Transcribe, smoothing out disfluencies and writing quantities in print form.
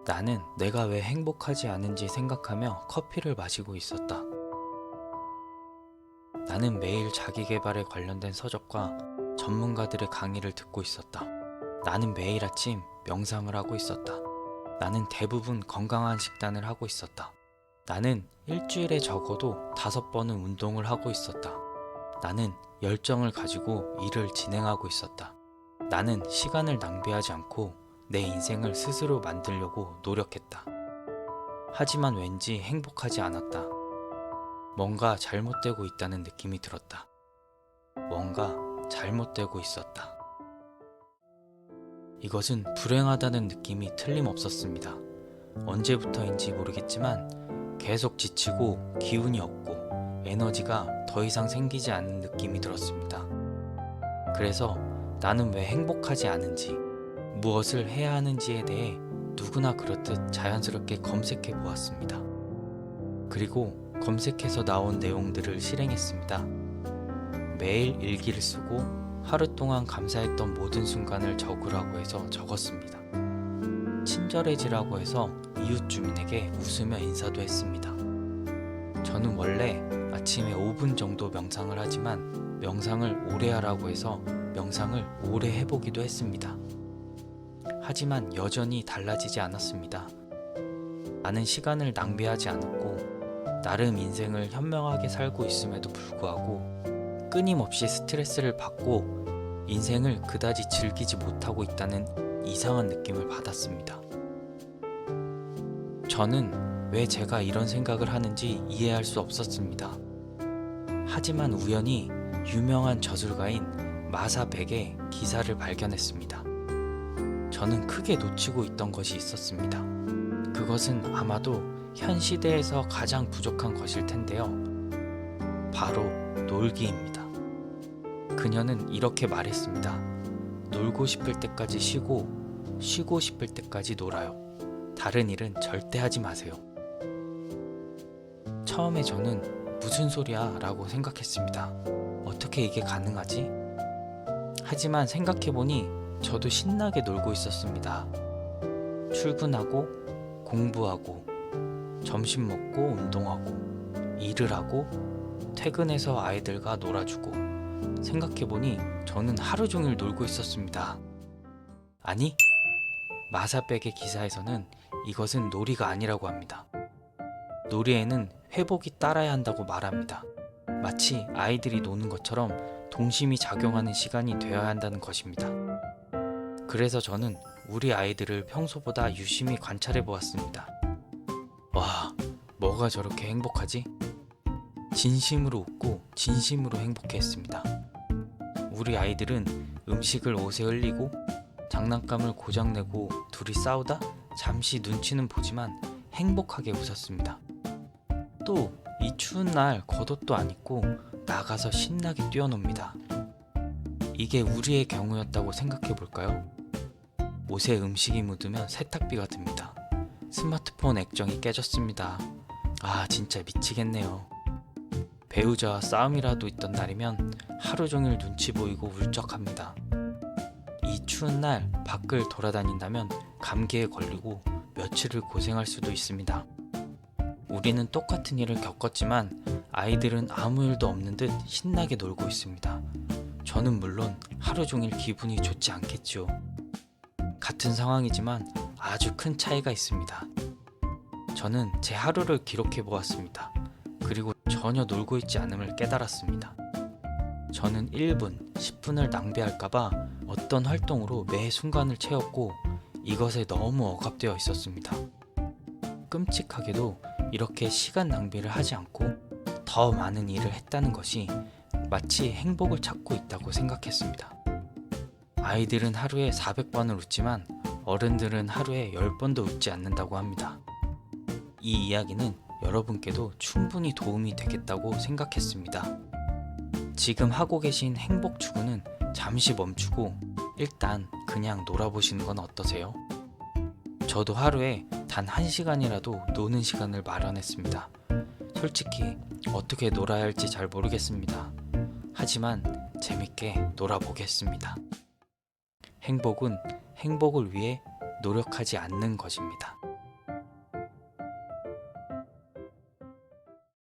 나는 내가 왜 행복하지 않은지 생각하며 커피를 마시고 있었다. 나는 매일 자기계발에 관련된 서적과 전문가들의 강의를 듣고 있었다. 나는 매일 아침 명상을 하고 있었다. 나는 대부분 건강한 식단을 하고 있었다. 나는 일주일에 적어도 5번은 운동을 하고 있었다. 나는 열정을 가지고 일을 진행하고 있었다. 나는 시간을 낭비하지 않고 내 인생을 스스로 만들려고 노력했다. 하지만 왠지 행복하지 않았다. 뭔가 잘못되고 있다는 느낌이 들었다. 뭔가 잘못되고 있었다. 이것은 불행하다는 느낌이 틀림없었습니다. 언제부터인지 모르겠지만 계속 지치고 기운이 없고 에너지가 더 이상 생기지 않는 느낌이 들었습니다. 그래서 나는 왜 행복하지 않은지, 무엇을 해야 하는지에 대해 누구나 그렇듯 자연스럽게 검색해 보았습니다. 그리고 검색해서 나온 내용들을 실행했습니다. 매일 일기를 쓰고 하루 동안 감사했던 모든 순간을 적으라고 해서 적었습니다. 친절해지라고 해서 이웃 주민에게 웃으며 인사도 했습니다. 저는 원래 아침에 5분 정도 명상을 하지만 명상을 오래 하라고 해서 명상을 오래 해보기도 했습니다. 하지만 여전히 달라지지 않았습니다. 나는 시간을 낭비하지 않았고 나름 인생을 현명하게 살고 있음에도 불구하고 끊임없이 스트레스를 받고 인생을 그다지 즐기지 못하고 있다는 이상한 느낌을 받았습니다. 저는 왜 제가 이런 생각을 하는지 이해할 수 없었습니다. 하지만 우연히 유명한 저술가인 마사백의 기사를 발견했습니다. 저는 크게 놓치고 있던 것이 있었습니다. 그것은 아마도 현 시대에서 가장 부족한 것일 텐데요. 바로 놀기입니다. 그녀는 이렇게 말했습니다. 놀고 싶을 때까지 쉬고, 쉬고 싶을 때까지 놀아요. 다른 일은 절대 하지 마세요. 처음에 저는 무슨 소리야 라고 생각했습니다. 어떻게 이게 가능하지? 하지만 생각해보니 저도 신나게 놀고 있었습니다. 출근하고, 공부하고, 점심 먹고 운동하고, 일을 하고, 퇴근해서 아이들과 놀아주고, 생각해보니 저는 하루 종일 놀고 있었습니다. 아니, 마사백의 기사에서는 이것은 놀이가 아니라고 합니다. 놀이에는 회복이 따라야 한다고 말합니다. 마치 아이들이 노는 것처럼 동심이 작용하는 시간이 되어야 한다는 것입니다. 그래서 저는 우리 아이들을 평소보다 유심히 관찰해 보았습니다. 와, 뭐가 저렇게 행복하지? 진심으로 웃고 진심으로 행복해했습니다. 우리 아이들은 음식을 옷에 흘리고 장난감을 고장내고 둘이 싸우다 잠시 눈치는 보지만 행복하게 웃었습니다. 또 이 추운 날 겉옷도 안 입고 나가서 신나게 뛰어놉니다. 이게 우리의 경우였다고 생각해 볼까요? 옷에 음식이 묻으면 세탁비가 듭니다. 스마트폰 액정이 깨졌습니다. 아, 진짜 미치겠네요. 배우자와 싸움이라도 있던 날이면 하루 종일 눈치 보이고 울적합니다. 이 추운 날 밖을 돌아다닌다면 감기에 걸리고 며칠을 고생할 수도 있습니다. 우리는 똑같은 일을 겪었지만 아이들은 아무 일도 없는 듯 신나게 놀고 있습니다. 저는 물론 하루 종일 기분이 좋지 않겠죠. 같은 상황이지만 아주 큰 차이가 있습니다. 저는 제 하루를 기록해 보았습니다. 그리고 전혀 놀고 있지 않음을 깨달았습니다. 저는 1분, 10분을 낭비할까봐 어떤 활동으로 매 순간을 채웠고 이것에 너무 억압되어 있었습니다. 끔찍하게도 이렇게 시간 낭비를 하지 않고 더 많은 일을 했다는 것이 마치 행복을 찾고 있다고 생각했습니다. 아이들은 하루에 400번을 웃지만 어른들은 하루에 10번도 웃지 않는다고 합니다. 이 이야기는 여러분께도 충분히 도움이 되겠다고 생각했습니다. 지금 하고 계신 행복 추구는 잠시 멈추고 일단 그냥 놀아보시는 건 어떠세요? 저도 하루에 단 1시간이라도 노는 시간을 마련했습니다. 솔직히 어떻게 놀아야 할지 잘 모르겠습니다. 하지만 재밌게 놀아보겠습니다. 행복은 행복을 위해 노력하지 않는 것입니다.